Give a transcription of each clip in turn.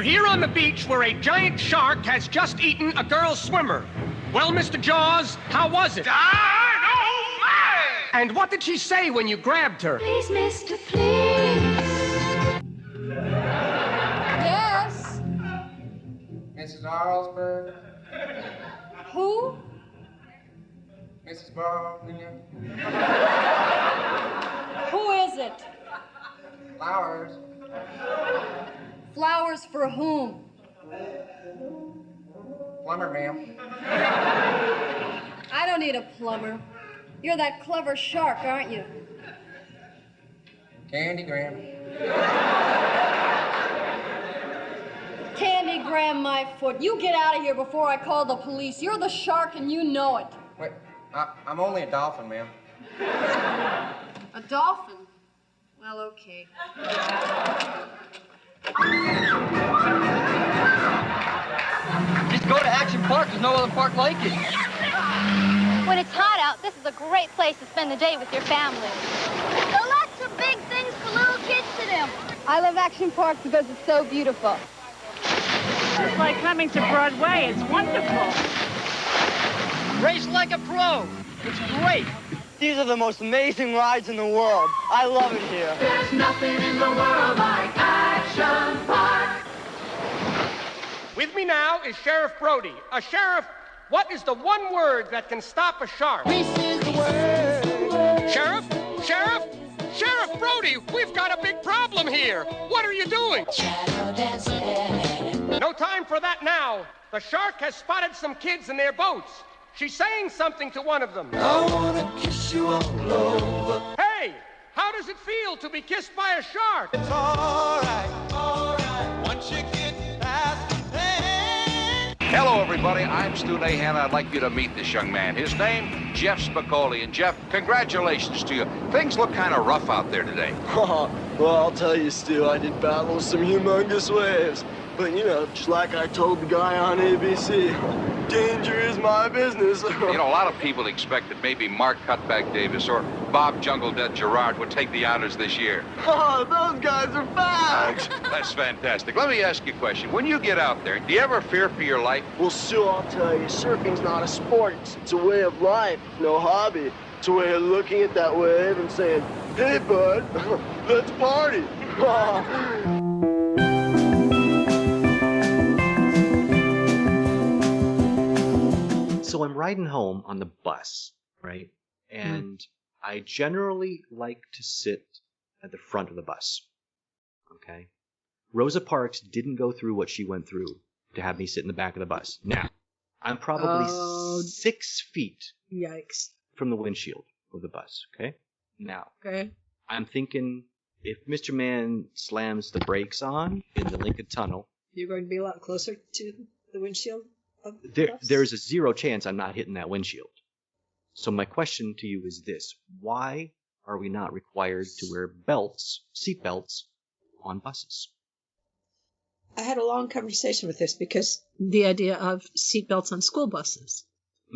We're here on the beach where a giant shark has just eaten a girl swimmer. Well, Mr. Jaws, how was it? Dynamite! And what did she say when you grabbed her? Please, mister, please. Yes? Mrs. Arlsberg? Who? Mrs. Baldwin? Who is it? Flowers? Flowers for whom? Plumber, ma'am. I don't need a plumber. You're that clever shark, aren't you? Candygram. Candygram my foot. You get out of here before I call the police. You're the shark and you know it. Wait, I'm only a dolphin, ma'am. A dolphin? Well, okay. Just go to Action Park. There's no other park like it. When it's hot out, this is a great place to spend the day with your family. There are lots of big things for little kids to do. I love Action Park because it's so beautiful. It's like coming to Broadway. It's wonderful. Race like a pro. It's great. These are the most amazing rides in the world. I love it here. There's nothing in the world like Action Park. With me now is Sheriff Brody. Sheriff, what is the one word that can stop a shark? Peace is the word. Sheriff? Sheriff? Sheriff Brody, we've got a big problem here. What are you doing? No time for that now. The shark has spotted some kids in their boats. She's saying something to one of them. I wanna kiss you all over. Hey, how does it feel to be kissed by a shark? It's all right. Once you get past the pain. Hello, everybody. I'm Stu Nahan. I'd like you to meet this young man. His name, Jeff Spicoli. And, Jeff, congratulations to you. Things look kind of rough out there today. Well, I'll tell you, Stu, I did battle some humongous waves. But, you know, just like I told the guy on ABC, danger is my business. You know, a lot of people expected maybe Mark Cutback Davis or Bob Jungle Death Gerard would take the honors this year. Oh, those guys are facts. That's fantastic. Let me ask you a question. When you get out there, do you ever fear for your life? Well, Stu, I'll tell you, surfing's not a sport. It's a way of life, no hobby. It's a way of looking at that wave and saying, hey, bud, let's party. So I'm riding home on the bus, right? And I generally like to sit at the front of the bus, okay? Rosa Parks didn't go through what she went through to have me sit in the back of the bus. Now, I'm probably 6 feet from the windshield of the bus, okay? Now, I'm thinking if Mr. Man slams the brakes on in the Lincoln Tunnel... You're going to be a lot closer to the windshield? There's a zero chance I'm not hitting that windshield. So my question to you is this. Why are we not required to wear seat belts on buses? I had a long conversation with this because the idea of seatbelts on school buses,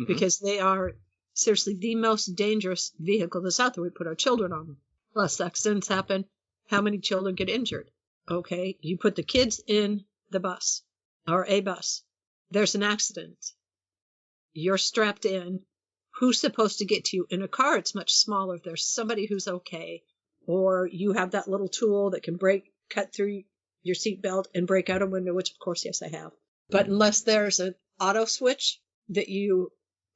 because they are seriously the most dangerous vehicle that's out there. We put our children on them. Less accidents happen. How many children get injured? Okay, you put the kids in the bus or a bus. There's an accident. You're strapped in. Who's supposed to get to you? In a car, it's much smaller. If there's somebody who's okay, or you have that little tool that can cut through your seatbelt and break out a window, which of course, yes, I have. But unless there's an auto switch that you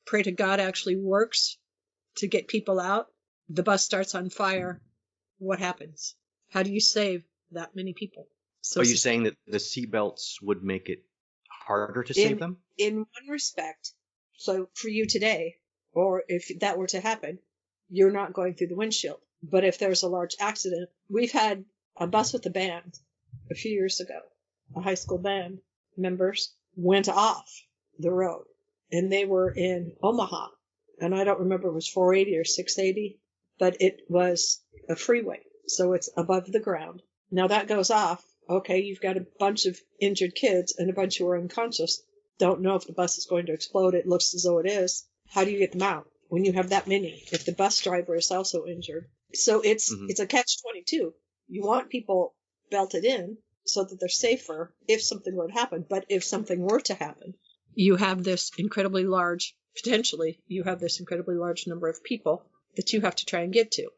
pray to God actually works to get people out, the bus starts on fire. What happens? How do you save that many people? So are you saying that the seatbelts would make it harder to save them? In one respect. So for you today, or if that were to happen, you're not going through the windshield. But if there's a large accident, we've had a bus with a band a few years ago. A high school band members went off the road, and they were in Omaha. And I don't remember if it was 480 or 680, but it was a freeway. So it's above the ground. Now that goes off. Okay, you've got a bunch of injured kids and a bunch who are unconscious. Don't know if the bus is going to explode. It looks as though it is. How do you get them out when you have that many? If the bus driver is also injured. So it's a catch-22. You want people belted in, so that they're safer if something were to happen. But if something were to happen, you have this incredibly large, potentially, you have this incredibly large number of people that you have to try and get to.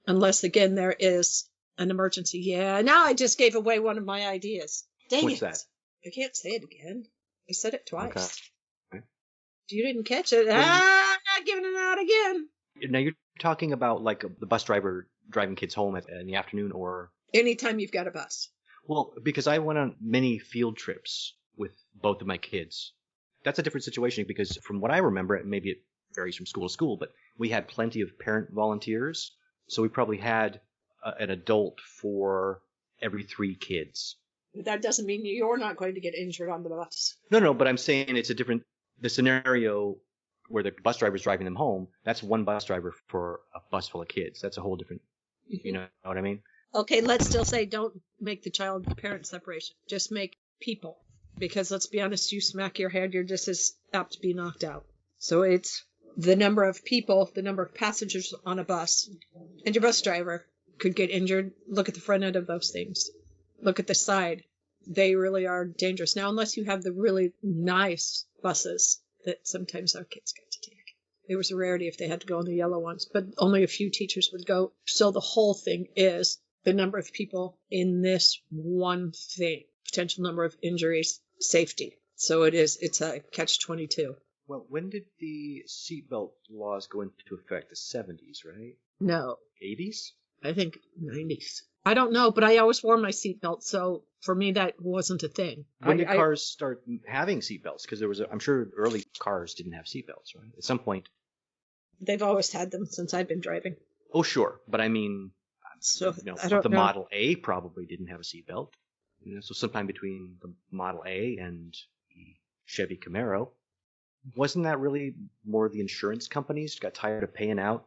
Unless, again, there is an emergency. Yeah, now I just gave away one of my ideas. Dang What's it. that? I can't say it again. I said it twice. Okay. You didn't catch it. I'm not giving it out again. Now you're talking about like the bus driver driving kids home in the afternoon, or Anytime you've got a bus. well, because I went on many field trips with both of my kids. That's a different situation because from what I remember, maybe it varies from school to school, but we had plenty of parent volunteers, so we probably had an adult for every 3 kids. But that doesn't mean you're not going to get injured on the bus. No, but I'm saying it's a different. The scenario where the bus driver's driving them home, that's one bus driver for a bus full of kids. That's a whole different. You know what I mean? Okay, let's still say don't make the child-parent separation. Just make people. Because let's be honest, you smack your head, you're just as apt to be knocked out. So it's the number of people, the number of passengers on a bus, and your bus driver could get injured. Look at the front end of those things. Look at the side. They really are dangerous. Now, unless you have the really nice buses that sometimes our kids got to take. It was a rarity if they had to go on the yellow ones, but only a few teachers would go. So the whole thing is the number of people in this one thing, potential number of injuries, safety. So it's a catch-22. Well, when did the seatbelt laws go into effect? The 70s, right? No, 80s? I think 90s. I don't know, but I always wore my seatbelt, so for me that wasn't a thing. When did cars start having seatbelts? Because there was, I'm sure early cars didn't have seatbelts, right? At some point. They've always had them since I've been driving. Oh, sure, but I mean, So I the don't know. Model A probably didn't have a seatbelt. So sometime between the Model A and the Chevy Camaro. Wasn't that really more the insurance companies got tired of paying out?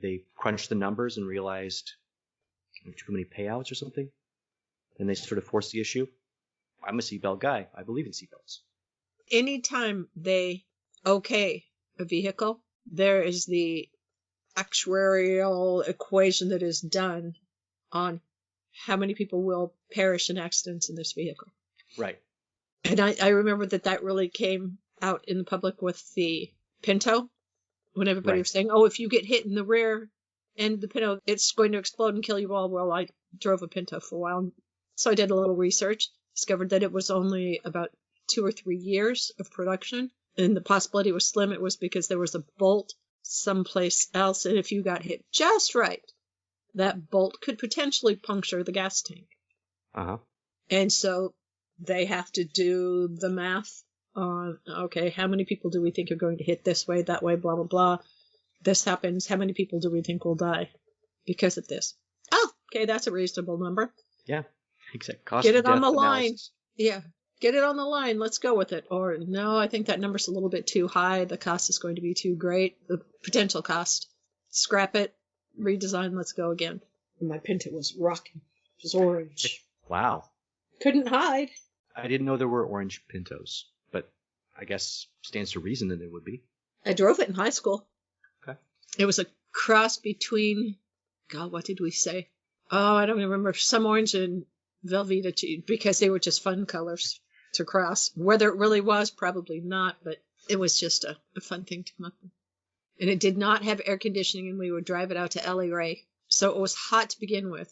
They crunched the numbers and realized too many payouts or something, and they sort of forced the issue. I'm a seatbelt guy. I believe in seatbelts. Anytime they okay a vehicle, there is the actuarial equation that is done on how many people will perish in accidents in this vehicle. Right. And I remember that really came out in the public with the Pinto, when everybody was saying, oh, if you get hit in the rear end of the Pinto, it's going to explode and kill you all. Well, I drove a Pinto for a while, so I did a little research, discovered that it was only about 2 or 3 years of production, and the possibility was slim. It was because there was a bolt someplace else, and if you got hit just right, that bolt could potentially puncture the gas tank. Uh-huh. And so they have to do the math on, okay, how many people do we think are going to hit this way, that way, blah, blah, blah. This happens. How many people do we think will die because of this? Oh, okay, that's a reasonable number. Yeah, exactly. Cost Get of it on death the line. analysis. Yeah, get it on the line. Let's go with it. Or, no, I think that number's a little bit too high. The cost is going to be too great. The potential cost. Scrap it. Redesign. Let's go again. And my Pinto was rocking. It was orange. Wow. Couldn't hide. I didn't know there were orange Pintos, but I guess stands to reason that there would be. I drove it in high school. Okay. It was a cross between, God, what did we say? Oh, I don't even remember. Some orange and Velveeta too, because they were just fun colors to cross. Whether it really was, probably not, but it was just a fun thing to come up with. And it did not have air conditioning, and we would drive it out to LA Ray. So it was hot to begin with.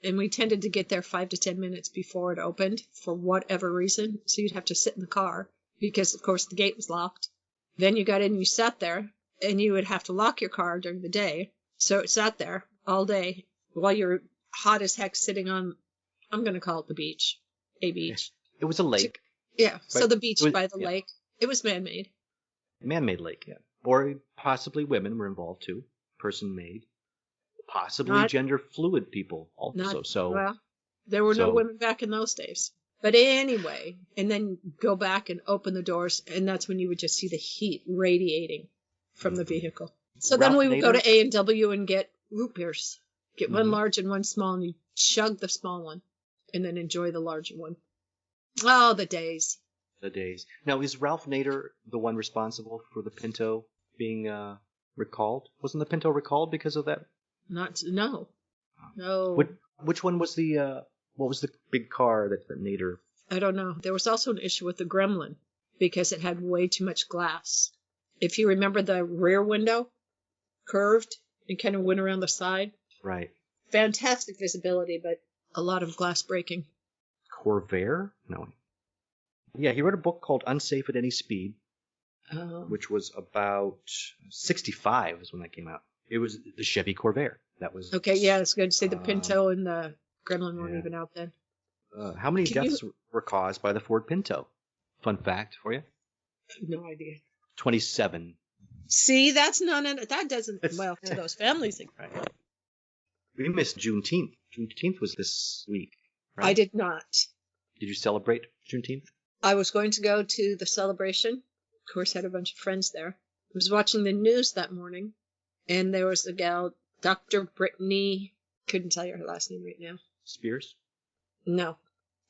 And we tended to get there 5 to 10 minutes before it opened for whatever reason. So you'd have to sit in the car because, of course, the gate was locked. Then you got in and you sat there, and you would have to lock your car during the day. So it sat there all day while you're hot as heck sitting on, I'm going to call it the beach, a beach. It was a lake. Yeah, so the beach was, by the lake. It was man-made. Man-made lake, yeah. Or possibly women were involved too. Person-made. Possibly Not- gender-fluid people also. Well, there were no so- women back in those days. But anyway, and then go back and open the doors, and that's when you would just see the heat radiating from the vehicle. So then Ralph we would go Nader? to A&W and get root beers. Get one large and one small, and you chug the small one, and then enjoy the larger one. Oh, the days. The days. Now, is Ralph Nader the one responsible for the Pinto being recalled? Wasn't the Pinto recalled because of that? No. Which one was the What was the big car that made her? I don't know. There was also an issue with the Gremlin because it had way too much glass. If you remember the rear window, curved and kind of went around the side. Right. Fantastic visibility, but a lot of glass breaking. Corvair? No. Yeah, he wrote a book called Unsafe at Any Speed, which was about 65 is when that came out. It was the Chevy Corvair. That was okay. Yeah, it's good to see the Pinto and the Gremlin weren't even out then. How many deaths were caused by the Ford Pinto? Fun fact for you. I have no idea. 27. See, that's that doesn't well to those families. Right. We missed Juneteenth. Juneteenth was this week, right? I did not. Did you celebrate Juneteenth? I was going to go to the celebration. Of course, had a bunch of friends there. I was watching the news that morning, and there was a gal, Dr. Brittany, couldn't tell you her last name right now. Spears? No.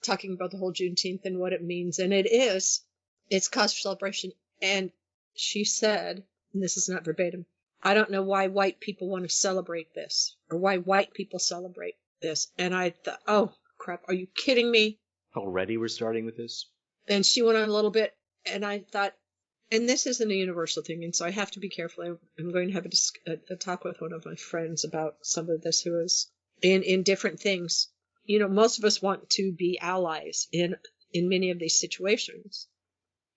Talking about the whole Juneteenth and what it means. And it's cause for celebration. And she said, and this is not verbatim, I don't know why white people want to celebrate this, or why white people celebrate this. And I thought, oh, crap, are you kidding me? Already we're starting with this? And she went on a little bit, and I thought, and this isn't a universal thing, and so I have to be careful. I'm going to have a talk with one of my friends about some of this who is in different things. You know, most of us want to be allies in many of these situations.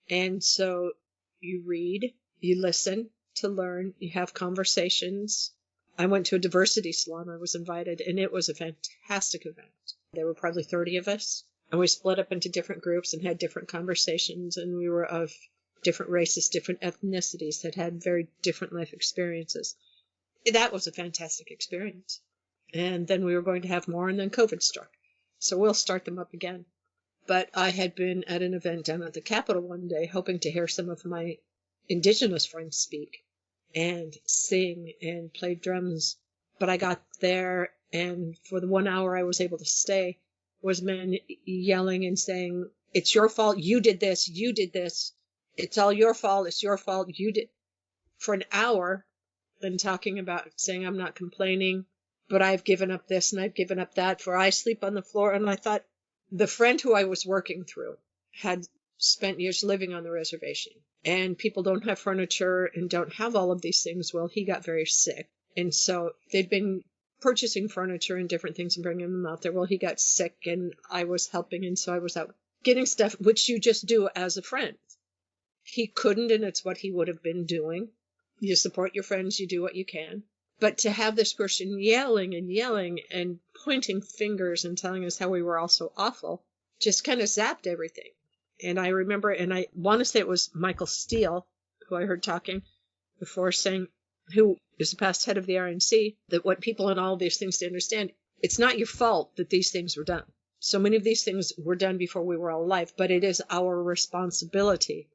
And so you read, you listen to learn, you have conversations. I went to a diversity salon. I was invited, and it was a fantastic event. There were probably 30 of us, and we split up into different groups and had different conversations, and we were of different races, different ethnicities that had very different life experiences. That was a fantastic experience. And then we were going to have more, and then COVID struck. So we'll start them up again. But I had been at an event down at the Capitol one day, hoping to hear some of my indigenous friends speak and sing and play drums. But I got there, and for the 1 hour I was able to stay, was men yelling and saying, it's your fault, you did this, it's all your fault, it's your fault, you did. For an hour, then talking about saying I'm not complaining, but I've given up this and I've given up that, for I sleep on the floor. And I thought, the friend who I was working through had spent years living on the reservation, and people don't have furniture and don't have all of these things. Well, he got very sick, and so they'd been purchasing furniture and different things and bringing them out there. Well, he got sick, and I was helping, and so I was out getting stuff, which you just do as a friend. He couldn't, and it's what he would have been doing. You support your friends, you do what you can. But to have this person yelling and pointing fingers and telling us how we were all so awful just kind of zapped everything. And I remember, and I want to say it was Michael Steele, who I heard talking before, saying, who is the past head of the RNC, that what people in all these things to understand, it's not your fault that these things were done. So many of these things were done before we were all alive, but it is our responsibility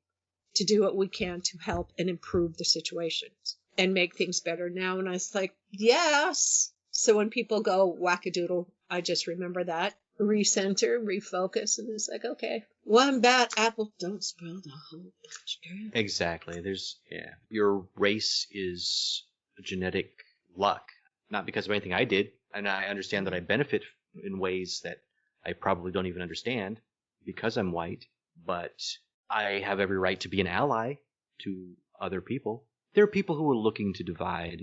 to do what we can to help and improve the situations and make things better now. And I was like, yes. So when people go wackadoodle, I just remember that. Recenter, refocus, and it's like, okay, one bad apple don't spoil the whole bunch. Exactly. Your race is genetic luck, not because of anything I did. And I understand that I benefit in ways that I probably don't even understand because I'm white, but I have every right to be an ally to other people. There are people who are looking to divide,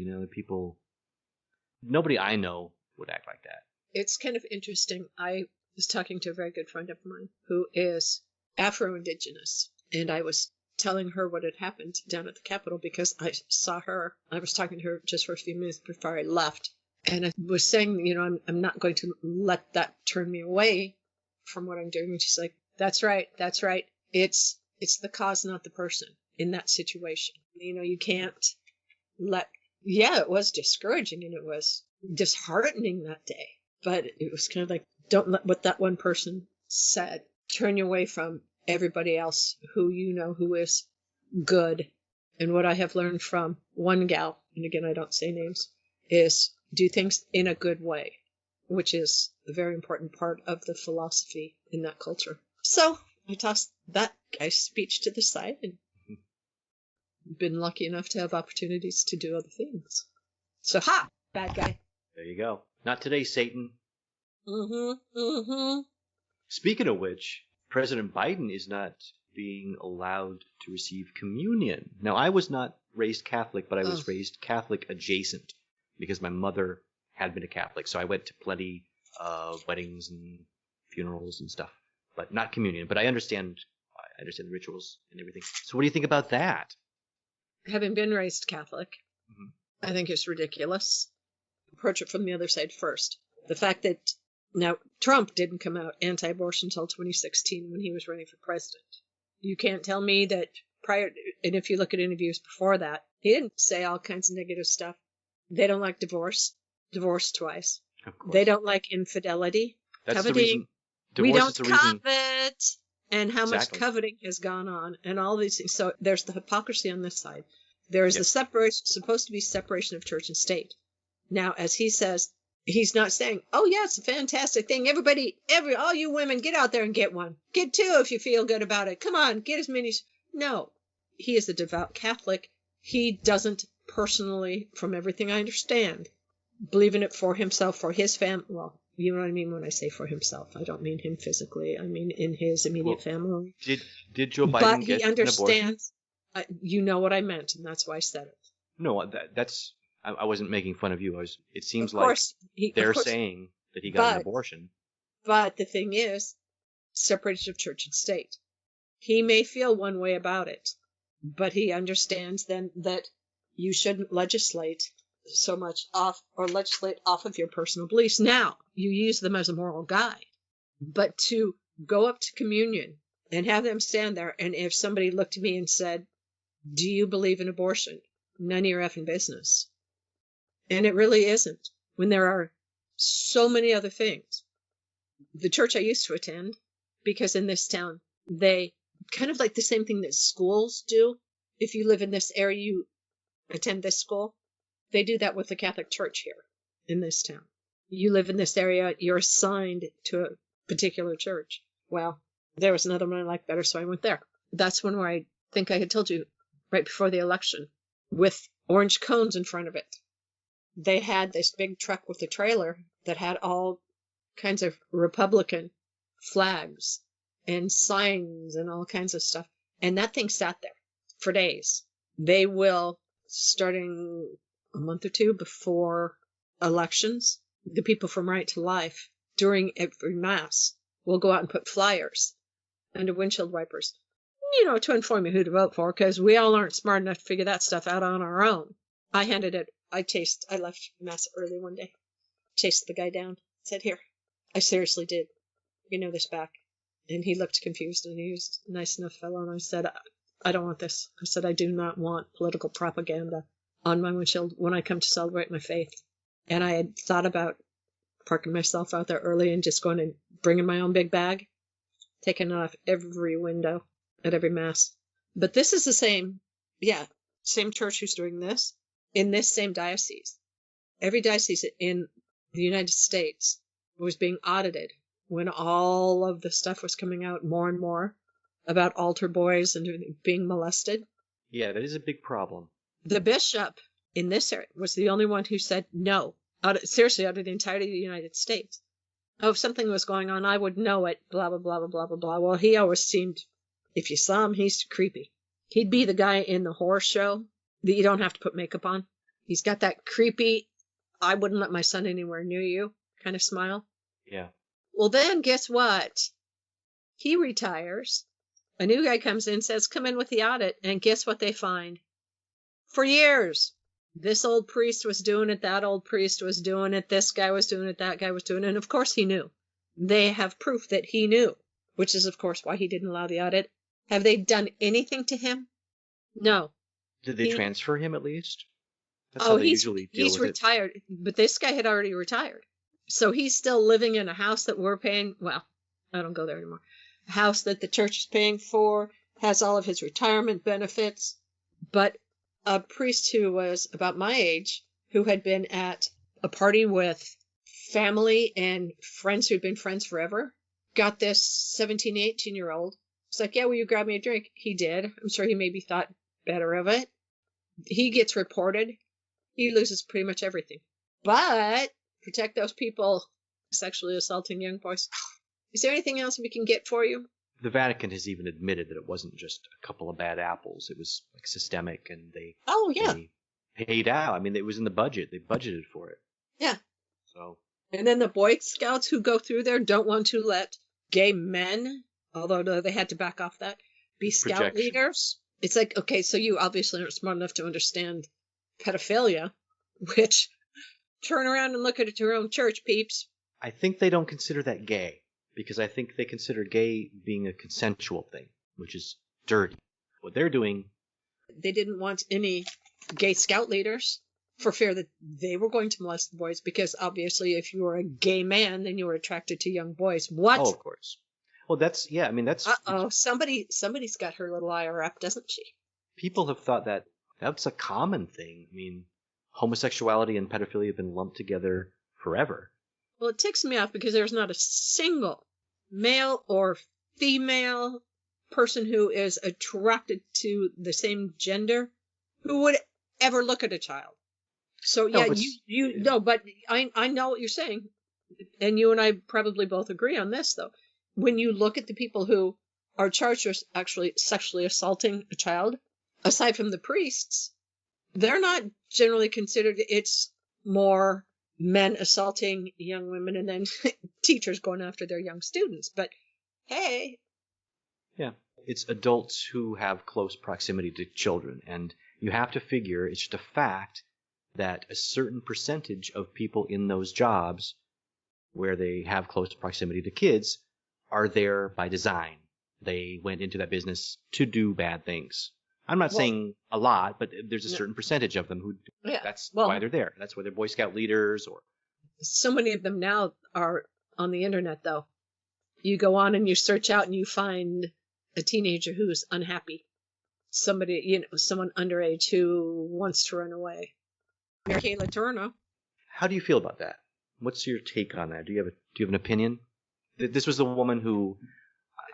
nobody I know would act like that. It's kind of interesting. I was talking to a very good friend of mine who is Afro-Indigenous, and I was telling her what had happened down at the Capitol because I saw her. I was talking to her just for a few minutes before I left, and I was saying, I'm not going to let that turn me away from what I'm doing. And she's like, that's right. It's the cause, not the person in that situation. You can't it was discouraging and it was disheartening that day. But it was kind of like, don't let what that one person said turn you away from everybody else who who is good. And what I have learned from one gal, and again, I don't say names, is do things in a good way, which is a very important part of the philosophy in that culture. So I tossed that guy's speech to the side and been lucky enough to have opportunities to do other things. So, bad guy. There you go. Not today, Satan. Mm-hmm. Mm-hmm. Speaking of which, President Biden is not being allowed to receive communion. Now, I was not raised Catholic, but I was raised Catholic adjacent because my mother had been a Catholic. So I went to plenty of weddings and funerals and stuff, but not communion. But I understand the rituals and everything. So what do you think about that? Having been raised Catholic, I think it's ridiculous. Approach it from the other side first. The fact that now Trump didn't come out anti-abortion until 2016 when he was running for president. You can't tell me that prior, and if you look at interviews before that, he didn't say all kinds of negative stuff. They don't like divorce twice. They don't like infidelity, That's coveting. The reason. We don't is the reason. covet, and how much Exactly. coveting has gone on, and all these things. So there's the hypocrisy on this side. There is the separation, supposed to be separation of church and state. Now, as he says, he's not saying, "Oh yeah, it's a fantastic thing. Everybody, all you women, get out there and get one. Get two if you feel good about it. Come on, get as many." No, he is a devout Catholic. He doesn't personally, from everything I understand, believe in it for himself, for his family. Well, you know what I mean when I say for himself. I don't mean him physically. I mean in his immediate family. Did Joe Biden but get he an abortion? understands. You know what I meant, and that's why I said it. No, that's. I wasn't making fun of you. It seems Of course, they're saying that he got an abortion. But the thing is, separation of church and state. He may feel one way about it, but he understands then that you shouldn't legislate so much off of your personal beliefs. Now, you use them as a moral guide, but to go up to communion and have them stand there, and if somebody looked at me and said, "Do you believe in abortion?" None of your effing business. And it really isn't, when there are so many other things. The church I used to attend, because in this town, they kind of like the same thing that schools do. If you live in this area, you attend this school. They do that with the Catholic Church here in this town. You live in this area, you're assigned to a particular church. Well, there was another one I liked better, so I went there. That's one where I think I had told you right before the election, with orange cones in front of it. They had this big truck with a trailer that had all kinds of Republican flags and signs and all kinds of stuff. And that thing sat there for days. They will, starting a month or two before elections, the people from Right to Life, during every mass, will go out and put flyers under windshield wipers, to inform you who to vote for, because we all aren't smart enough to figure that stuff out on our own. I left mass early one day, chased the guy down, said, "Here." I seriously did. You know this back. And he looked confused, and he was a nice enough fellow, and I said, "I don't want this." I said, "I do not want political propaganda on my windshield when I come to celebrate my faith." And I had thought about parking myself out there early and just going and bringing my own big bag, taking it off every window at every mass. But this is the same church who's doing this in this same diocese. Every diocese in the United States was being audited when all of the stuff was coming out more and more about altar boys and being molested. Yeah, that is a big problem. The bishop in this area was the only one who said no. Seriously, out of the entirety of the United States. Oh, if something was going on, I would know it, blah, blah, blah, blah, blah, blah, blah. Well, he always seemed, if you saw him, he's creepy. He'd be the guy in the horror show that you don't have to put makeup on. He's got that creepy, "I wouldn't let my son anywhere near you" kind of smile. Yeah. Well, then guess what? He retires. A new guy comes in, says, "Come in with the audit," and guess what they find? For years, this old priest was doing it, that old priest was doing it, this guy was doing it, that guy was doing it, and of course he knew. They have proof that he knew, which is, of course, why he didn't allow the audit. Have they done anything to him? No. Did they transfer him at least? That's how they usually deal he's with retired, but this guy had already retired. So he's still living in a house that we're paying. Well, I don't go there anymore. A house that the church is paying for, has all of his retirement benefits. But a priest who was about my age, who had been at a party with family and friends who'd been friends forever, got this 17, 18-year-old. It's like, "Yeah, will you grab me a drink?" He did. I'm sure he maybe thought better of it. He gets reported. He loses pretty much everything. But protect those people sexually assaulting young boys. Is there anything else we can get for you? The Vatican has even admitted that it wasn't just a couple of bad apples. It was like systemic, and they paid out. I mean, it was in the budget. They budgeted for it. Yeah. So. And then the Boy Scouts who go through there don't want to let gay men, although they had to back off that, be scout leaders. It's like, okay, so you obviously aren't smart enough to understand pedophilia, which turn around and look at it, your own church, peeps. I think they don't consider that gay, because I think they consider gay being a consensual thing, which is dirty. What they're doing... They didn't want any gay scout leaders for fear that they were going to molest the boys, because obviously if you were a gay man, then you were attracted to young boys. What? Oh, of course. Well, that's... Yeah, I mean, that's... Uh-oh, somebody's got her little ire up, doesn't she? People have thought that that's a common thing. I mean, homosexuality and pedophilia have been lumped together forever. Well, it ticks me off because there's not a single male or female person who is attracted to the same gender who would ever look at a child. So yeah, but I know what you're saying, and you and I probably both agree on this though. When you look at the people who are charged with actually sexually assaulting a child, aside from the priests, they're not generally considered. It's more men assaulting young women and then teachers going after their young students. But hey. Yeah, it's adults who have close proximity to children. And you have to figure it's just a fact that a certain percentage of people in those jobs where they have close proximity to kids are there by design. They went into that business to do bad things. I'm not saying a lot, but there's a certain percentage of them who that's why they're there. That's why they're Boy Scout leaders. Or so many of them now are on the internet, though. You go on and you search out and you find a teenager who's unhappy. Somebody, someone underage who wants to run away. Kayla Turner. How do you feel about that? What's your take on that? Do you have an opinion? This was the woman who,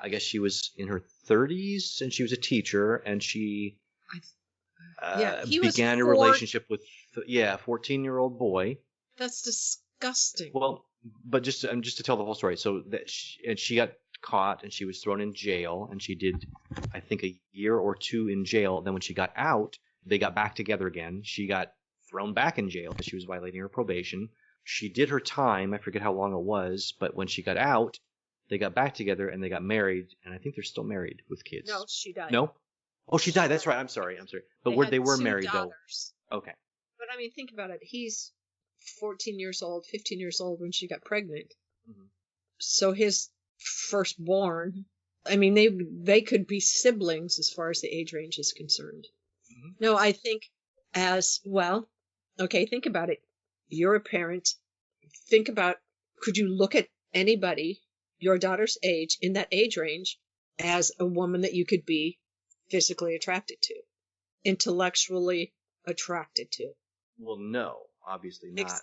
I guess she was in her 30s, and she was a teacher, and she began a relationship with a 14-year-old boy. That's disgusting. Well, but just to tell the whole story, so that she got caught, and she was thrown in jail, and she did, I think, a year or two in jail. Then when she got out, they got back together again. She got thrown back in jail because she was violating her probation. She did her time. I forget how long it was, but when she got out, they got back together and they got married, and I think they're still married with kids. No, she died. No? Oh, she died. That's right. I'm sorry. But they were married, daughters. Though. Okay. But I mean, think about it. He's 14 years old, 15 years old when she got pregnant. Mm-hmm. So his firstborn, I mean, they could be siblings as far as the age range is concerned. Mm-hmm. No, I think as well. Okay, think about it. You're a parent. Think about, could you look at anybody your daughter's age in that age range as a woman that you could be physically attracted to, intellectually attracted to? Well, no, obviously not. Exactly.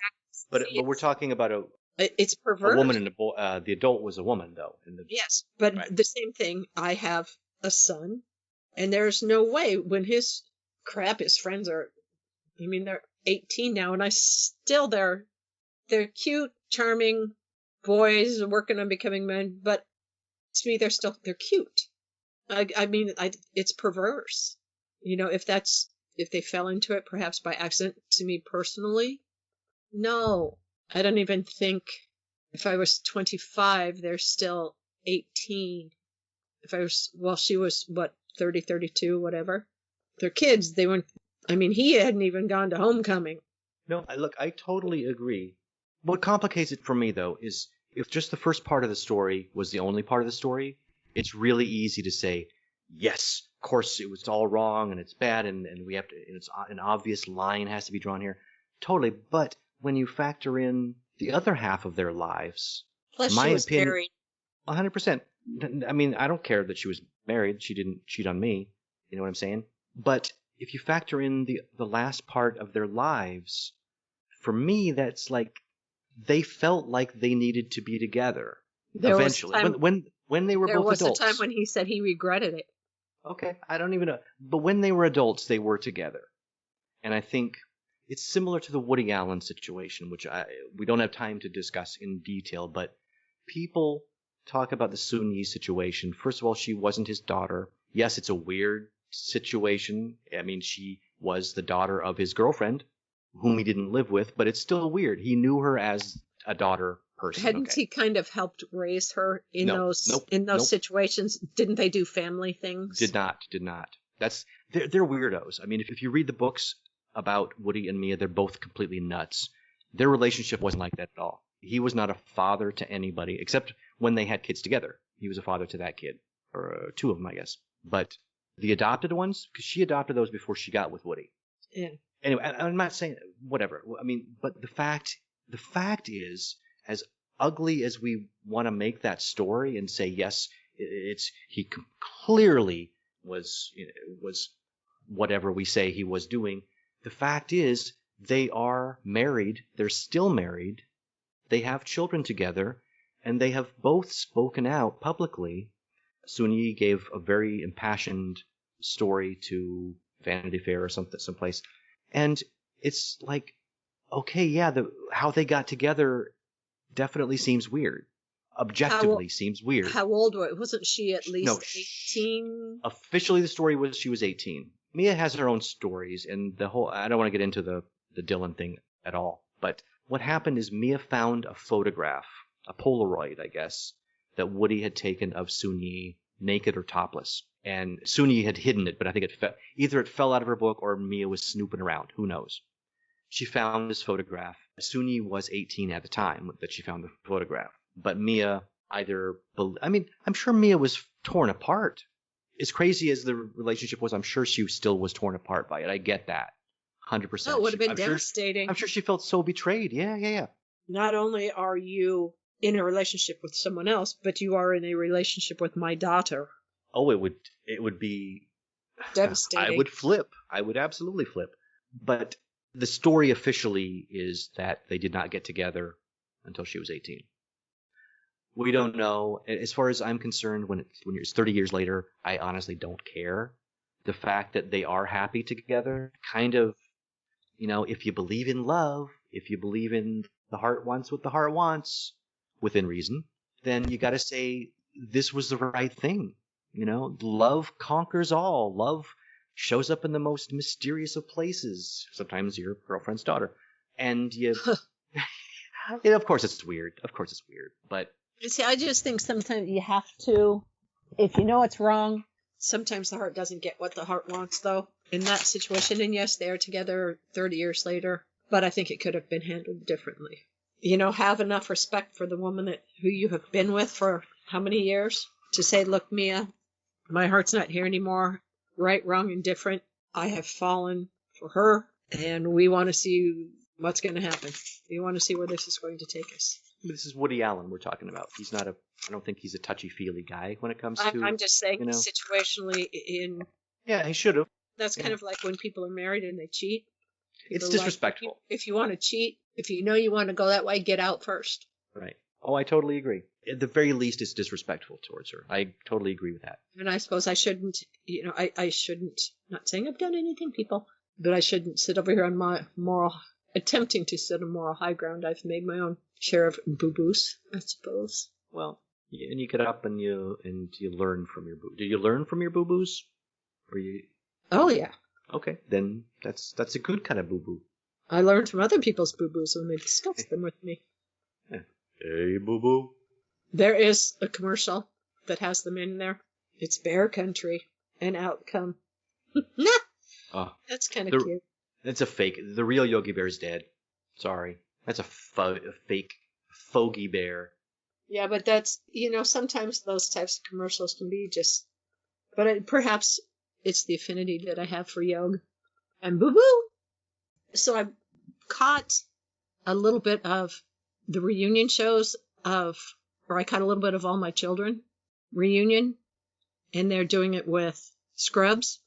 But we're talking about it's perverse. A woman and a boy. The adult was a woman, though. Yes, but the same thing. I have a son, and there's no way when his friends are. I mean, they're 18 now, and they're cute, charming boys working on becoming men, but to me they're cute. I mean, it's perverse. If they fell into it perhaps by accident. To me personally, no. I don't even think if I was 25, they're still 18. She was 30, 32, whatever. They're kids. They weren't. I mean, he hadn't even gone to homecoming. No, I totally agree. What complicates it for me, though, is if just the first part of the story was the only part of the story, it's really easy to say, yes, of course, it was all wrong and it's bad and we have to, it's an obvious line has to be drawn here. Totally. But when you factor in the other half of their lives, plus my she was opinion, married. 100%. I mean, I don't care that she was married. She didn't cheat on me. You know what I'm saying? But if you factor in the last part of their lives, for me, that's like they felt like they needed to be together eventually. When they were both adults. There was a time when he said he regretted it. Okay, I don't even know. But when they were adults, they were together. And I think it's similar to the Woody Allen situation, which we don't have time to discuss in detail, but people talk about the Soon-Yi situation. First of all, she wasn't his daughter. Yes, it's a weird situation. I mean, she was the daughter of his girlfriend, whom he didn't live with, but it's still weird. He knew her as a daughter person. Hadn't he kind of helped raise her in those situations? Didn't they do family things? Did not. They're weirdos. I mean, if you read the books about Woody and Mia, they're both completely nuts. Their relationship wasn't like that at all. He was not a father to anybody, except when they had kids together. He was a father to that kid, or two of them, I guess. But the adopted ones, because she adopted those before she got with Woody. Yeah. Anyway, I'm not saying whatever. I mean, but the fact is, as ugly as we want to make that story and say yes, he clearly was whatever we say he was doing. The fact is, they are married. They're still married. They have children together, and they have both spoken out publicly. Soon-Yi gave a very impassioned story to Vanity Fair or someplace, and it's like, okay, yeah, how they got together definitely seems weird. Objectively seems weird. How old wasn't she? At least 18. Officially, the story was she was 18. Mia has her own stories, and I don't want to get into the Dylan thing at all, but what happened is Mia found a photograph, a Polaroid, I guess, that Woody had taken of Soon-Yi naked or topless. And Soon-Yi had hidden it, but I think either it fell out of her book or Mia was snooping around. Who knows? She found this photograph. Soon-Yi was 18 at the time that she found the photograph. But Mia I'm sure Mia was torn apart. As crazy as the relationship was, I'm sure she still was torn apart by it. I get that. 100%. Oh, it would have been devastating. I'm sure she felt so betrayed. Yeah. Not only are you in a relationship with someone else, but you are in a relationship with my daughter. Oh, it would be devastating. I would flip. I would absolutely flip. But the story officially is that they did not get together until she was 18. We don't know. As far as I'm concerned, when it's 30 years later, I honestly don't care. The fact that they are happy together, kind of, if you believe in love, if you believe in the heart wants what the heart wants, within reason, then you got to say this was the right thing. Love conquers all. Love shows up in the most mysterious of places. Sometimes your girlfriend's daughter. And of course it's weird. But see, I just think sometimes you have to, if you know it's wrong, sometimes the heart doesn't get what the heart wants, though, in that situation. And yes, they are together 30 years later, but I think it could have been handled differently. Have enough respect for the woman who you have been with for how many years to say, look, Mia, my heart's not here anymore. Right, wrong, indifferent. I have fallen for her, and we want to see what's going to happen. We want to see where this is going to take us. This is Woody Allen we're talking about. He's not I don't think he's a touchy-feely guy when it comes to... I'm just saying, situationally Yeah, he should have. That's kind of like when people are married and they cheat. It's disrespectful. If you want to cheat, if you know you want to go that way, get out first. Right. Oh, I totally agree. At the very least, it's disrespectful towards her. I totally agree with that. And I suppose I shouldn't, I shouldn't, not saying I've done anything, people, but I shouldn't sit over here on my attempting to sit on moral high ground. I've made my own share of boo-boos, I suppose. Well, and you get up and you learn from your boo. Do you learn from your boo-boos? Or you? Oh, yeah. Okay, then that's a good kind of boo-boo. I learned from other people's boo-boos when they discussed them with me. Yeah. Hey, boo-boo. There is a commercial that has them in there. It's Bear Country and Outcome. Oh, that's kind of cute. It's a fake. The real Yogi Bear is dead. Sorry. That's a fake Fogy Bear. Yeah, but that's, sometimes those types of commercials can be just... But perhaps it's the affinity that I have for Yog and boo-boo. So I caught a little bit of the reunion shows I caught a little bit of All My Children reunion, and they're doing it with Scrubs.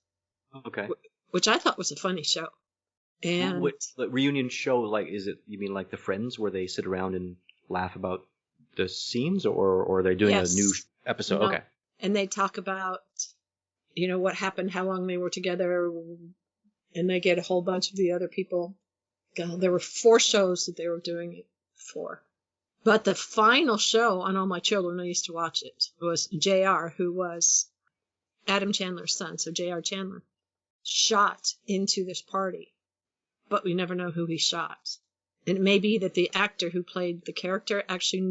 Okay. Which I thought was a funny show. And reunion show, you mean like the Friends where they sit around and laugh about the scenes, or are they doing a new episode? No. Okay. And they talk about, what happened, how long they were together, and they get a whole bunch of the other people there were 4 shows that they were doing it for. But the final show on All My Children, I used to watch it, was JR, who was Adam Chandler's son, so JR Chandler, shot into this party. But we never know who he shot. And it may be that the actor who played the character actually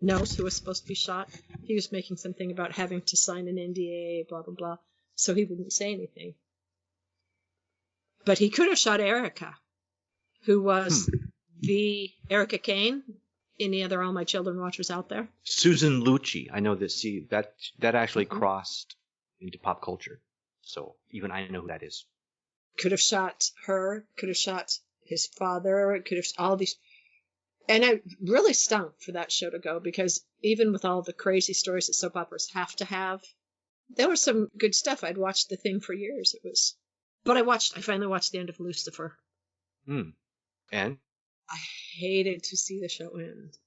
knows who was supposed to be shot. He was making something about having to sign an NDA, blah, blah, blah, so he wouldn't say anything. But he could have shot Erica, who was the Erica Kane. Any other All My Children watchers out there? Susan Lucci. I know that that actually crossed into pop culture. So even I know who that is. Could have shot her, could have shot his father, could have all these. And I really stunk for that show to go, because even with all the crazy stories that soap operas have to have, there was some good stuff. I'd watched The Thing for years. But I finally watched the end of Lucifer. And? I hated to see the show end.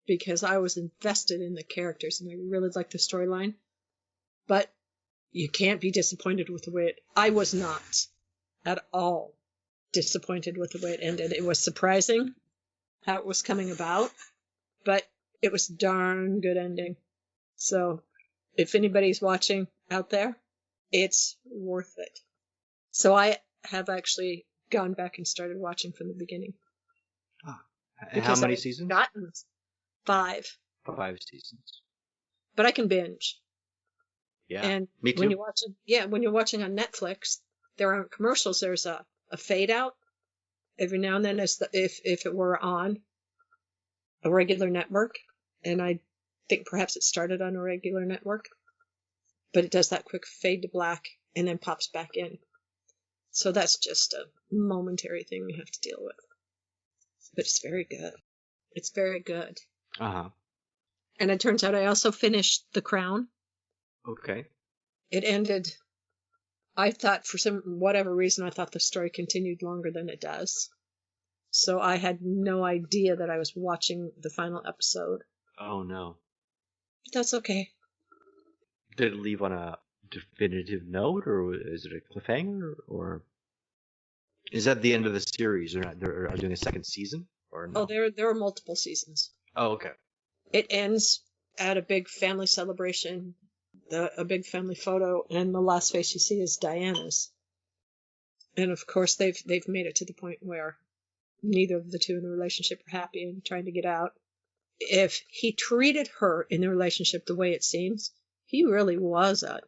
Because I was invested in the characters and I really liked the storyline. But you can't be disappointed with the way it... I was not at all disappointed with the way it ended. It was surprising how it was coming about, but it was a darn good ending. So if anybody's watching out there, it's worth it. So I have actually gone back and started watching from the beginning. And how many seasons? Gotten 5. 5 seasons. But I can binge. Yeah, and me too. When you're watching on Netflix, there aren't commercials. There's a fade out every now and then, if it were on a regular network. And I think perhaps it started on a regular network, but it does that quick fade to black and then pops back in. So that's just a momentary thing we have to deal with. But it's very good. It's very good. Uh-huh. And it turns out I also finished The Crown. Okay. It ended, I thought for whatever reason, I thought the story continued longer than it does. So I had no idea that I was watching the final episode. Oh, no. But that's okay. Did it leave on a definitive note, or is it a cliffhanger, or is that the end of the series? Or are doing a second season, or no? Oh, there are multiple seasons. Oh, okay. It ends at a big family celebration, a big family photo, and the last face you see is Diana's. And of course, they've made it to the point where neither of the two in the relationship are happy and trying to get out. If he treated her in the relationship the way it seems, he really was a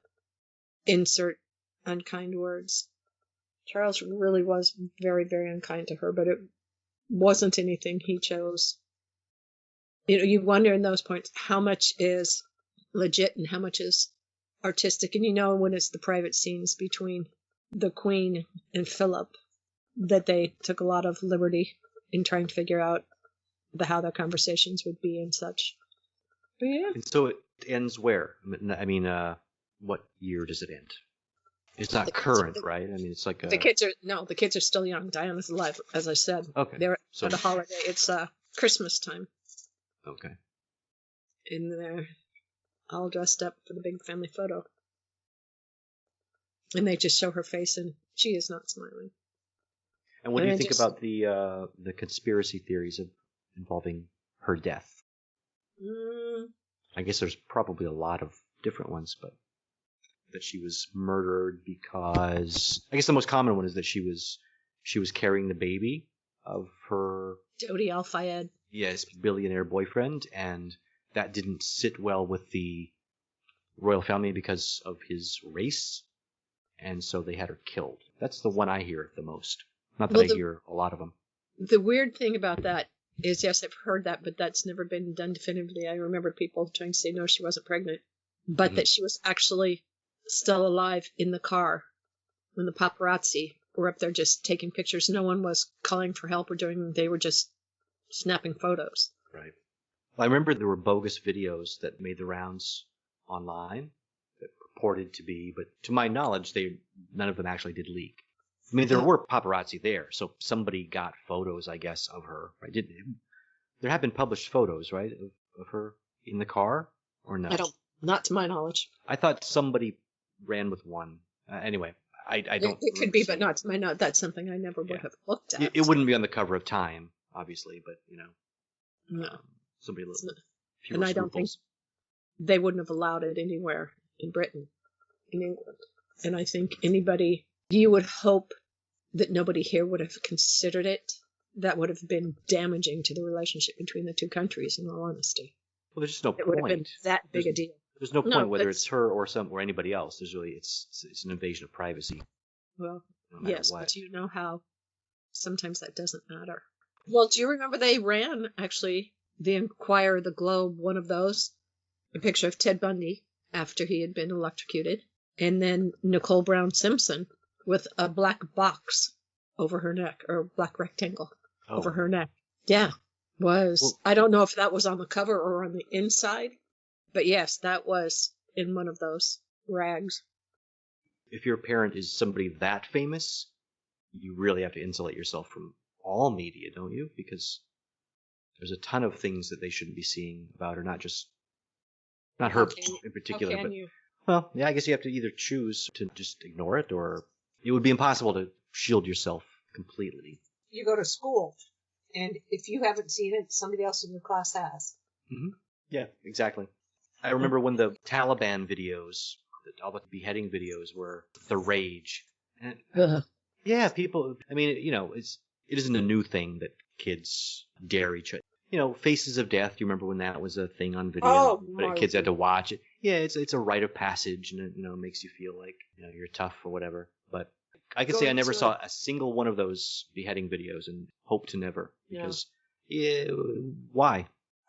insert unkind words. Charles really was very, very unkind to her, but it wasn't anything he chose. You wonder in those points how much is legit and how much is artistic. And when it's the private scenes between the Queen and Philip, that they took a lot of liberty in trying to figure out how their conversations would be and such. But yeah. And so it ends where? I mean, what year does it end? It's not current, right? I mean, it's like the kids are still young. Diana's alive, as I said. Okay. They're at a holiday. It's Christmas time. Okay. And they're all dressed up for the big family photo. And they just show her face, and she is not smiling. And what do you think about the conspiracy theories involving her death? I guess there's probably a lot of different ones, but that she was murdered because I guess the most common one is that she was carrying the baby of her Jody Al-Fayed. Yes, billionaire boyfriend, and that didn't sit well with the royal family because of his race, and so they had her killed. That's the one I hear the most. Not that I hear a lot of them. The weird thing about that is, yes, I've heard that, but that's never been done definitively. I remember people trying to say, no, she wasn't pregnant, but that she was actually still alive in the car when the paparazzi were up there just taking pictures. No one was calling for help or they were just snapping photos. Right. Well, I remember there were bogus videos that made the rounds online that purported to be, but to my knowledge, none of them actually did leak. I mean, there were paparazzi there, so somebody got photos, I guess, of her. Right? There have been published photos, right, of her in the car, or no? Not to my knowledge. I thought somebody ran with one. Anyway, I don't. It could be, but not to my note. That's something I never would have looked at. It wouldn't be on the cover of Time, obviously, but No. somebody a little fewer And I don't think scruples. they wouldn't have allowed it anywhere in Britain, in England. And I think anybody, you would hope that nobody here would have considered it. That would have been damaging to the relationship between the two countries, in all honesty. Well, there's just no It would have been point. that big a deal. There's no No, point whether that's- it's her or anybody else. There's really it's an invasion of privacy. Well, No matter yes, what. but you know how sometimes that doesn't matter. Well, do you remember they ran, actually, the Enquirer, the Globe, one of those, a picture of Ted Bundy after he had been electrocuted, and then Nicole Brown Simpson with a black box over her neck, or a black rectangle over her neck. Yeah, I don't know if that was on the cover or on the inside, but yes, that was in one of those rags. If your parent is somebody that famous, you really have to insulate yourself from all media, don't you? Because there's a ton of things that they shouldn't be seeing about her, not her in particular, but well, yeah, I guess you have to either choose to just ignore it, or it would be impossible to shield yourself completely. You go to school, and if you haven't seen it, somebody else in your class has. Mm-hmm. Yeah, exactly. I remember when the Taliban videos, all the beheading videos, were the rage. And, yeah, people. I mean, it isn't a new thing that kids dare each other. Faces of Death. You remember when that was a thing on video? But kids had to watch it. Yeah, it's a rite of passage, and it makes you feel like you're tough or whatever. But I can say I never saw a single one of those beheading videos, and hope to never, because why?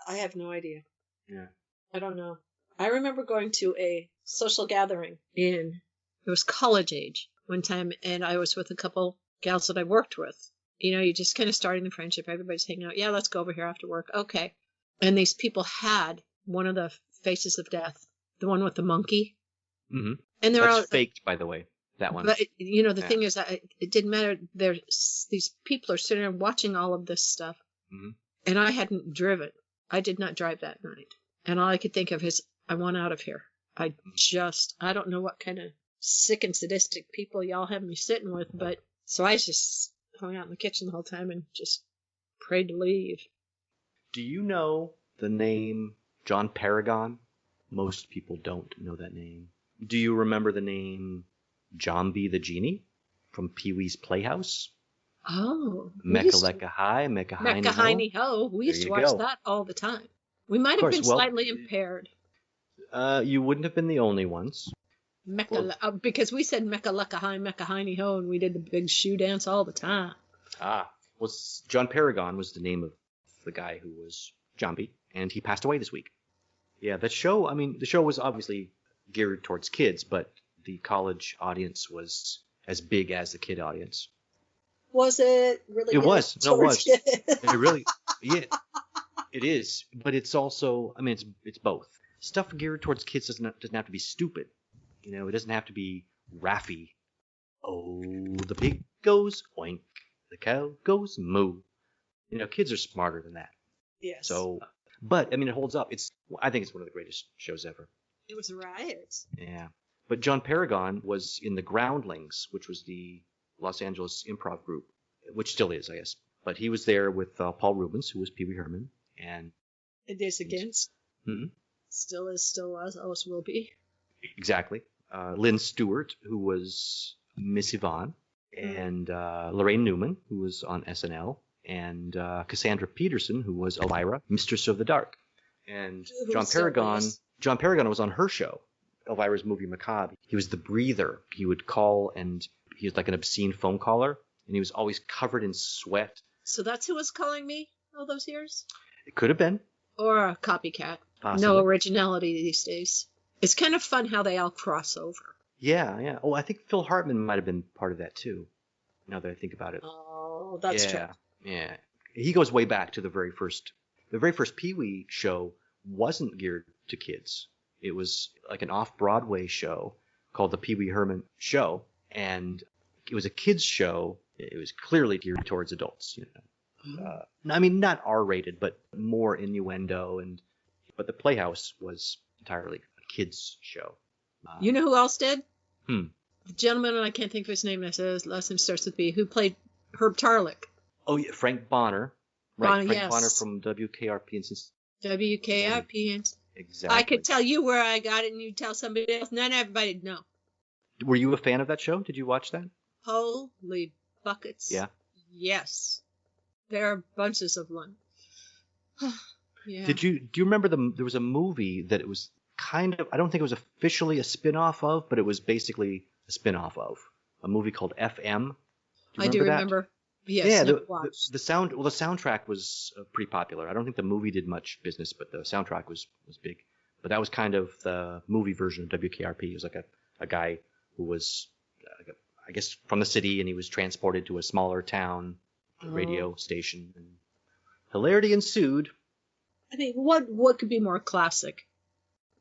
I have no idea. Yeah. I don't know. I remember going to a social gathering it was college age one time, and I was with a couple gals that I worked with. You just kind of starting the friendship. Everybody's hanging out. Yeah, let's go over here after work. Okay. And these people had one of the Faces of Death, the one with the monkey. Mm-hmm. And they're That's all faked, by the way. That one. But the thing is that it didn't matter. These people are sitting there watching all of this stuff, and I hadn't driven. I did not drive that night, and all I could think of is, I want out of here. I don't know what kind of sick and sadistic people y'all have me sitting with, but so I just hung out in the kitchen the whole time and just prayed to leave. Do you know the name John Paragon? Most people don't know that name. Do you remember the name Jambi the Genie from Pee-wee's Playhouse? Oh. Mecca High, Mecca Hiney Ho. We used to watch that all the time. We might have been slightly impaired. You wouldn't have been the only ones. Because we said Mecca High, Mecca Hiney Ho, and we did the big shoe dance all the time. Well, John Paragon was the name of the guy who was Jambi, and he passed away this week. Yeah, the show was obviously geared towards kids, but the college audience was as big as the kid audience. Was it really? It was. No, it was. It really, yeah, it is. But it's also, it's both. Stuff geared towards kids doesn't have to be stupid. It doesn't have to be Raffy. Oh, the pig goes oink, the cow goes moo. Kids are smarter than that. Yes. So, but it holds up. I think it's one of the greatest shows ever. It was a riot. Yeah. But John Paragon was in the Groundlings, which was the Los Angeles improv group, which still is, I guess. But he was there with Paul Rubens, who was Pee Wee Herman, and it is against. Mm-hmm. Still is, still was, always will be. Exactly. Lynn Stewart, who was Miss Yvonne, and Lorraine Newman, who was on SNL, and Cassandra Peterson, who was Elvira, Mistress of the Dark. And John Paragon was on her show, Elvira's Movie Macabre. He was the breather. He would call, and he was like an obscene phone caller, and he was always covered in sweat. So that's who was calling me all those years? It could have been. Or a copycat. Possibly. No originality these days. It's kind of fun how they all cross over. Yeah. Oh, I think Phil Hartman might have been part of that too, now that I think about it. Oh, that's true. Yeah. He goes way back to the very first Pee-wee show wasn't geared to kids. It was like an off-Broadway show called the Pee Wee Herman Show, and it was a kids show. It was clearly geared towards adults. Not R-rated, but more innuendo, but the Playhouse was entirely a kids show. You know who else did? The gentleman, and I can't think of his name, his last name starts with B, who played Herb Tarlick. Oh, yeah, Frank Bonner. Right, Bonner, Frank yes. Bonner from WKRP and since WKRP. exactly. I could tell you where I got it, and you tell somebody else. None everybody'd know. Were you a fan of that show? Did you watch that? Holy buckets. Yeah. Yes. There are bunches of them. Yeah. Do you remember there was a movie that it was kind of, I don't think it was officially a spin-off of, but it was basically a spin-off of a movie called FM. I do remember. Yes, yeah, the soundtrack was pretty popular. I don't think the movie did much business, but the soundtrack was big. But that was kind of the movie version of WKRP. It was like a guy who was, I guess, from the city, and he was transported to a smaller town radio station, and hilarity ensued. I mean, what could be more classic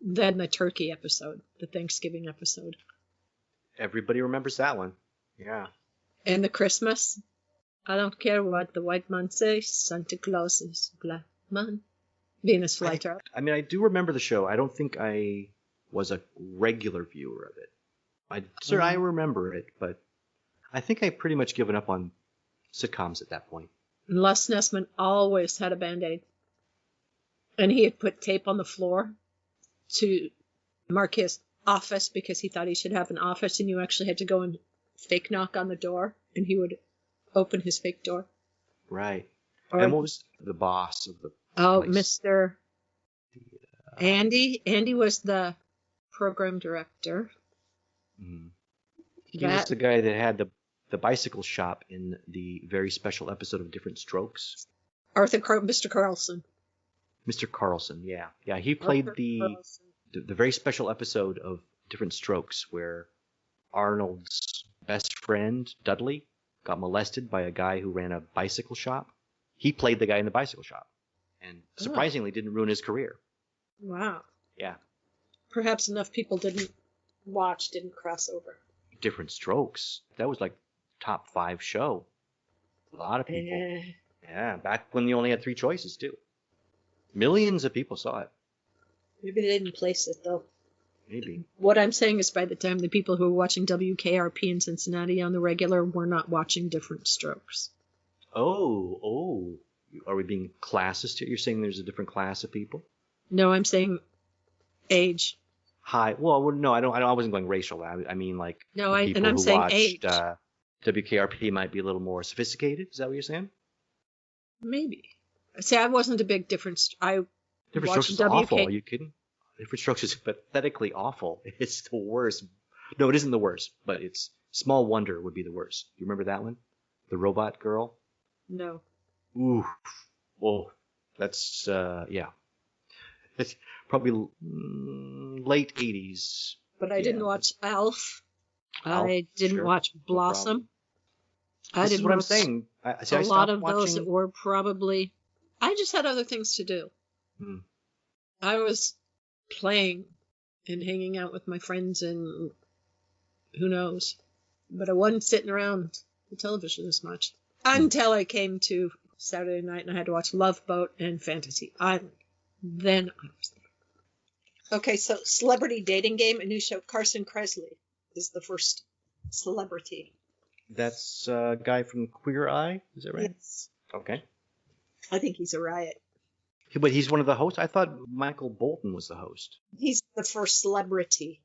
than the turkey episode, the Thanksgiving episode? Everybody remembers that one. Yeah. And the Christmas. I don't care what the white man says. Santa Claus is a black man. Venus flytrap. I mean, I do remember the show. I don't think I was a regular viewer of it. I remember it, but I think I pretty much given up on sitcoms at that point. Les Nessman always had a Band-Aid. And he had put tape on the floor to mark his office because he thought he should have an office, and you actually had to go and fake knock on the door, and he would open his fake door. Right. Or, and what was the boss of the place? Mr. Andy. Andy was the program director. Mm-hmm. He was the guy that had the bicycle shop in the very special episode of Different Strokes. Mr. Carlson. Mr. Carlson, yeah. Yeah, he played the very special episode of Different Strokes where Arnold's best friend, Dudley, got molested by a guy who ran a bicycle shop. He played the guy in the bicycle shop and surprisingly didn't ruin his career. Wow. Yeah. Perhaps enough people didn't cross over. Different Strokes. That was like top 5 show. A lot of people. Yeah, back when you only had 3 choices too. Millions of people saw it. Maybe they didn't place it though. Maybe. What I'm saying is by the time the people who were watching WKRP in Cincinnati on the regular were not watching Different Strokes. Oh. Are we being classist here? You're saying there's a different class of people? No, I'm age. Hi. Well, no, I wasn't going racial. I mean, like, no, people and I'm who saying watched, age. WKRP might be a little more sophisticated. Is that what you're saying? Maybe. See, I wasn't a big difference. Different Strokes is awful. Are you kidding? Different Strokes is pathetically awful. It's the worst. No, it isn't the worst, but it's Small Wonder would be the worst. Do you remember that one? The robot girl? No. Ooh. Well, that's, yeah. It's probably late 80s. But I didn't watch Elf. I didn't watch Blossom. This is what I'm saying. A lot of those that were probably... I just had other things to do. I was playing and hanging out with my friends and who knows. But I wasn't sitting around the television as much. Until I came to Saturday night and I had to watch Love Boat and Fantasy Island. Then I was there. Okay, so Celebrity Dating Game, a new show. Carson Kressley is the first celebrity. That's a guy from Queer Eye, is that right? Yes. Okay. I think he's a riot. But he's one of the hosts? I thought Michael Bolton was the host. He's the first celebrity.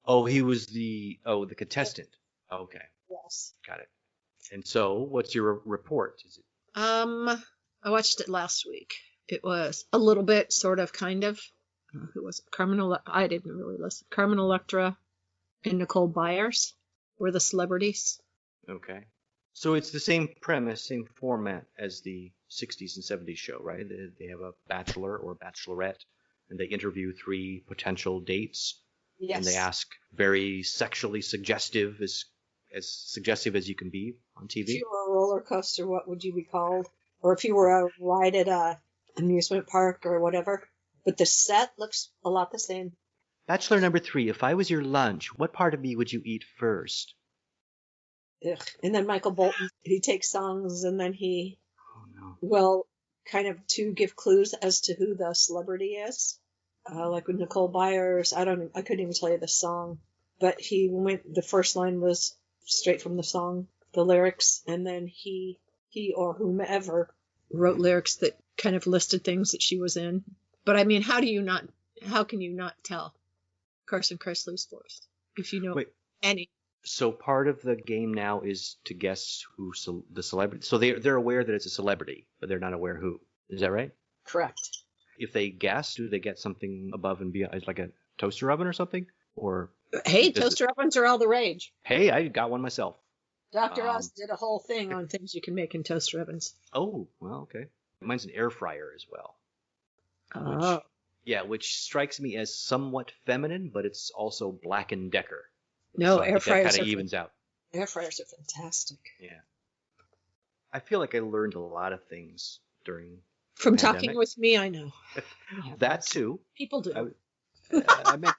Oh, he was the contestant. Okay. Yes. Got it. And so, what's your report? Is it? I watched it last week. It was a little bit, sort of, kind of. Who was it? I didn't really listen. Carmen Electra and Nicole Byers were the celebrities. Okay. So it's the same premise, same format as the 60s and 70s show, right? They have a bachelor or bachelorette, and they interview 3 potential dates. Yes. And they ask very sexually suggestive, as suggestive as you can be on TV. If you were a roller coaster, what would you be called? Or if you were a ride at a amusement park or whatever. But the set looks a lot the same. Bachelor number 3, if I was your lunch, what part of me would you eat first? Ugh. And then Michael Bolton, he takes songs and then he will kind of to give clues as to who the celebrity is. Like with Nicole Byers, I couldn't even tell you the song. but he went. The first line was straight from the song, the lyrics, and then he or whomever wrote lyrics that kind of listed things that she was in. But I mean, how can you not tell Carson Kressley's voice if you know any? So part of the game now is to guess who the celebrity. So they're aware that it's a celebrity, but they're not aware who. Is that right? Correct. If they guess, do they get something above and beyond, like a toaster oven or something? Or hey, toaster ovens are all the rage. Hey, I got one myself. Dr. Oz did a whole thing on things you can make in toaster ovens. Oh, well, okay. Mine's an air fryer as well. Oh. Which strikes me as somewhat feminine, but it's also Black & Decker. No, so air fryers that kind of evens out. Air fryers are fantastic. Yeah. I feel like I learned a lot of things during From the pandemic. talking with me, I know. That too. People do. I meant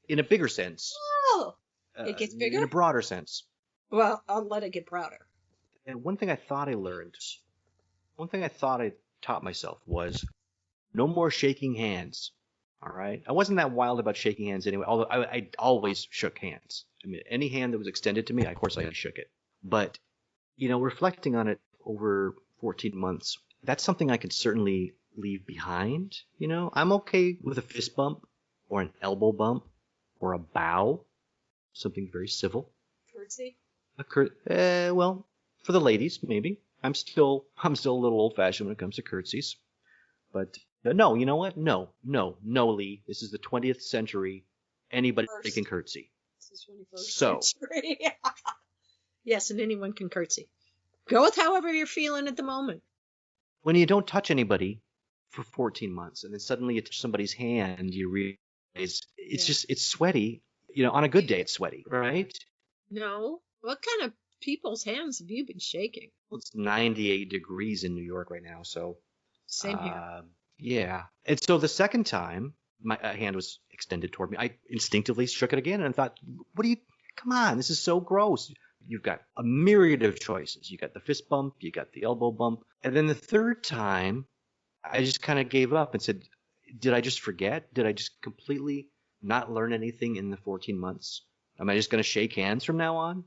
in a bigger sense. Oh, it gets bigger? In a broader sense. Well, I'll let it get broader. And one thing I thought I taught myself was no more shaking hands. All right? I wasn't that wild about shaking hands anyway, although I always shook hands. I mean, any hand that was extended to me, of course I shook it. But, reflecting on it over 14 months, that's something I could certainly leave behind. I'm okay with a fist bump or an elbow bump or a bow, something very civil. Curtsy? Well, for the ladies, maybe. I'm still a little old-fashioned when it comes to curtsies. But no, you know what? No, Lee. This is the 20th century. Anybody can curtsy. This is 21st century. Yes, and anyone can curtsy. Go with however you're feeling at the moment. When you don't touch anybody for 14 months, and then suddenly you touch somebody's hand, you realize it's sweaty. On a good day, it's sweaty, right? No. What kind of people's hands have you been shaking? Well, it's 98 degrees in New York right now, so... Same here. Yeah. And so the second time my hand was extended toward me, I instinctively shook it again and thought, come on, this is so gross. You've got a myriad of choices. You got the fist bump, you got the elbow bump. And then the third time, I just kind of gave up and said, did I just forget? Did I just completely not learn anything in the 14 months? Am I just going to shake hands from now on?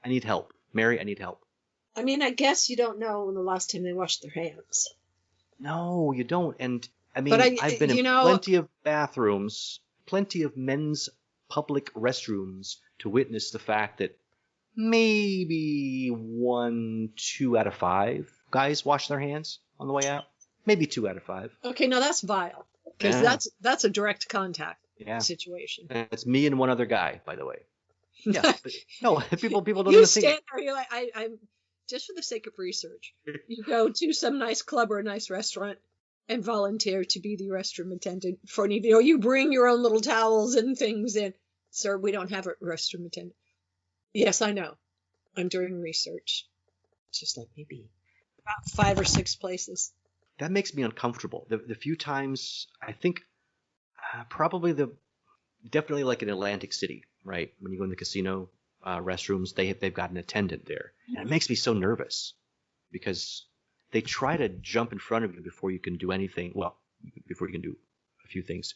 I need help. Mary, I need help. I mean, I guess you don't know when the last time they washed their hands. No, you don't. And I mean, But I've been in plenty of bathrooms, plenty of men's public restrooms to witness the fact that maybe 2 out of 5 guys wash their hands on the way out. Maybe 2 out of 5. Okay, now that's vile. Because that's a direct contact situation. It's me and one other guy, by the way. Yeah. But, no, people don't you even stand think. there, you're like, I'm just for the sake of research. You go to some nice club or a nice restaurant and volunteer to be the restroom attendant for any. You bring your own little towels and things in. Sir, we don't have a restroom attendant. Yes, I know. I'm doing research. It's just like maybe about 5 or 6 places. That makes me uncomfortable. The few times, I think, definitely like in Atlantic City, right? When you go in the casino restrooms, they've got an attendant there. And it makes me so nervous because they try to jump in front of you before you can do anything. Well, before you can do a few things.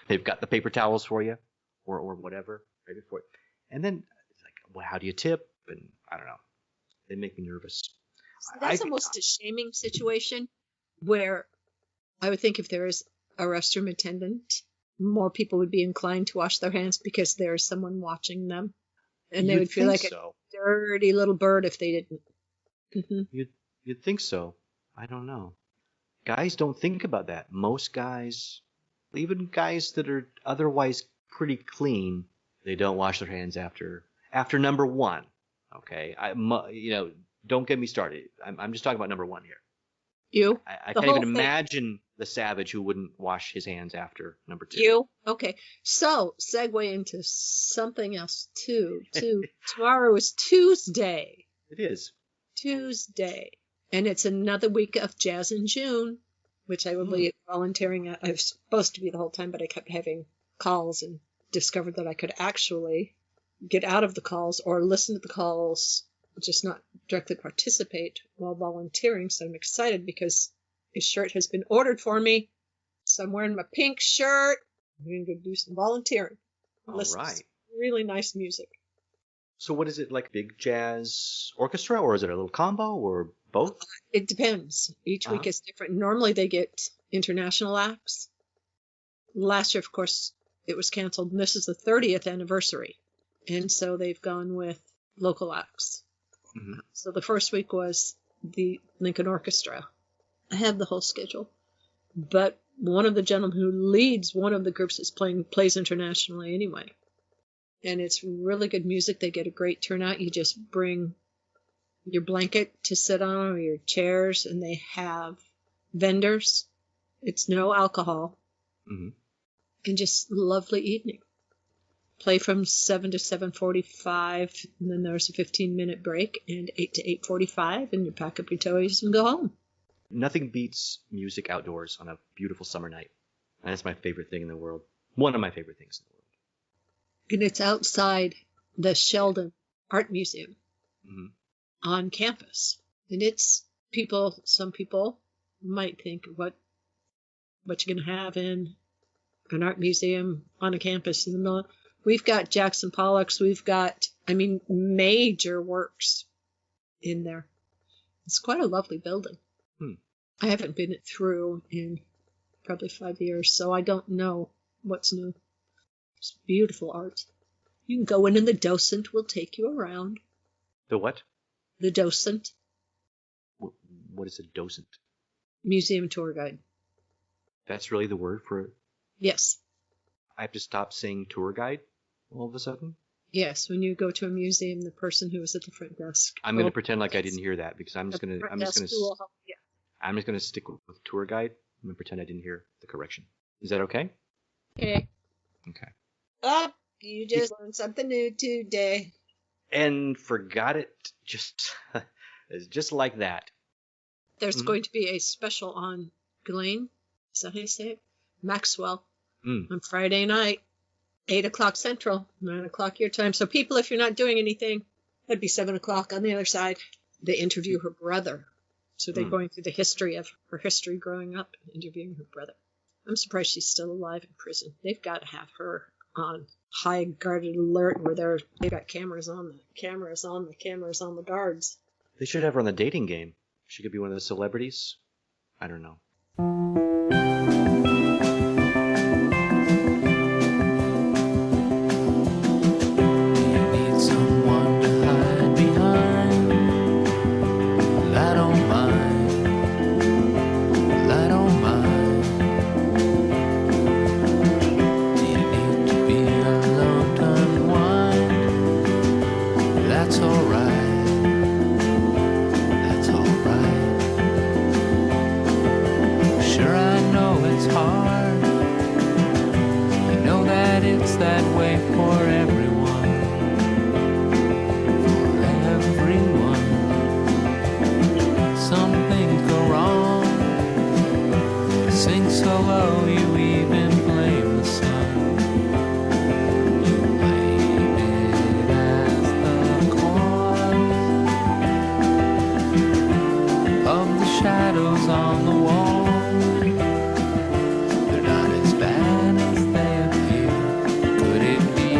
They've got the paper towels for you or whatever right before. And then it's like, well, how do you tip? And I don't know. They make me nervous. So that's almost a shaming situation where I would think if there is a restroom attendant, more people would be inclined to wash their hands because there's someone watching them. And they would feel like a dirty little bird if they didn't. Mm-hmm. You'd think so. I don't know. Guys don't think about that. Most guys, even guys that are otherwise pretty clean, they don't wash their hands after number 1. Okay, don't get me started. I'm just talking about number 1 here. You? I can't even imagine the savage who wouldn't wash his hands after number 2. You? Okay. So, segue into something else, too. Tomorrow is Tuesday. It is. Tuesday. And it's another week of Jazz in June, which I will be volunteering at. I was supposed to be the whole time, but I kept having calls and discovered that I could actually get out of the calls or listen to the calls, just not directly participate while volunteering. So I'm excited because a shirt has been ordered for me. So I'm wearing my pink shirt. I'm going to go do some volunteering. All right. really nice music. So what is it, like big jazz orchestra, or is it a little combo, or both? It depends. Each week is different. Normally they get international acts. Last year, of course, it was canceled, and this is the 30th anniversary. And so they've gone with local acts. Mm-hmm. So the first week was the Lincoln Orchestra. I have the whole schedule. But one of the gentlemen who leads one of the groups plays internationally anyway. And it's really good music. They get a great turnout. You just bring your blanket to sit on or your chairs, and they have vendors. It's no alcohol. Mm-hmm. And just lovely evening. Play from 7 to 7:45, and then there's a 15-minute break, and 8 to 8:45, and you pack up your toys and go home. Nothing beats music outdoors on a beautiful summer night. And that's my favorite thing in the world. One of my favorite things in the world. And it's outside the Sheldon Art Museum on campus. And it's some people might think, what you going to have in an art museum on a campus in the middle? We've got Jackson Pollock's, we've got, major works in there. It's quite a lovely building. I haven't been through in probably 5 years, so I don't know what's new. It's beautiful art. You can go in and the docent will take you around. The what? The docent. What is a docent? Museum tour guide. That's really the word for it? Yes. I have to stop saying tour guide all of a sudden? Yes, when you go to a museum, the person who is at the front desk. I'm going to pretend like I didn't hear that, because I'm just going to stick with tour guide. I'm going to pretend I didn't hear the correction. Is that okay? Okay. Okay. Oh, you just learned something new today. And forgot it just like that. There's going to be a special on Ghislaine, is that how you say it? Maxwell, on Friday night, 8 o'clock Central, 9 o'clock your time. So people, if you're not doing anything, that'd be 7 o'clock on the other side. They interview her brother. So they're going through the history of her history growing up, interviewing her brother. I'm surprised she's still alive in prison. They've got to have her on high guarded alert where they've got cameras on the guards. They should have her on the dating game. She could be one of the celebrities. I don't know. They're not as bad as they appear. Could it be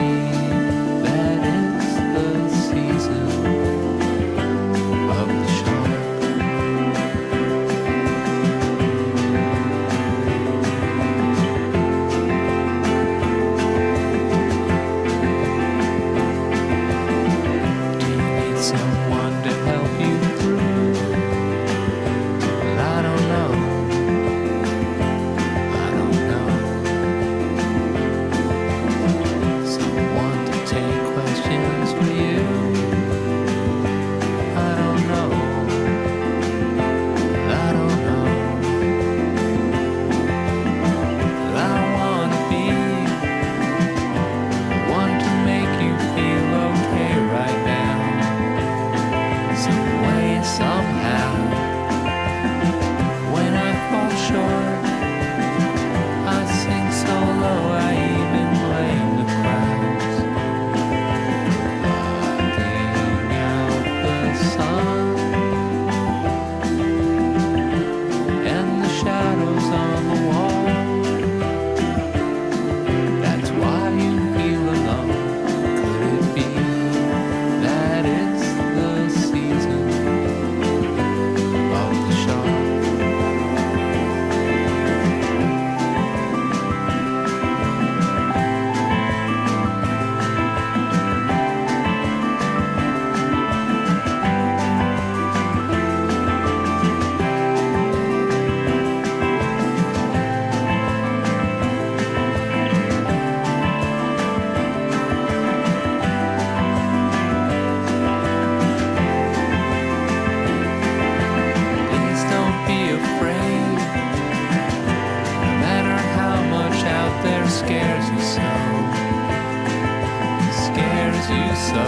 you so.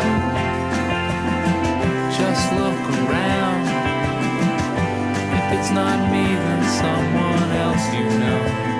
Just look around. If it's not me, then someone else you know.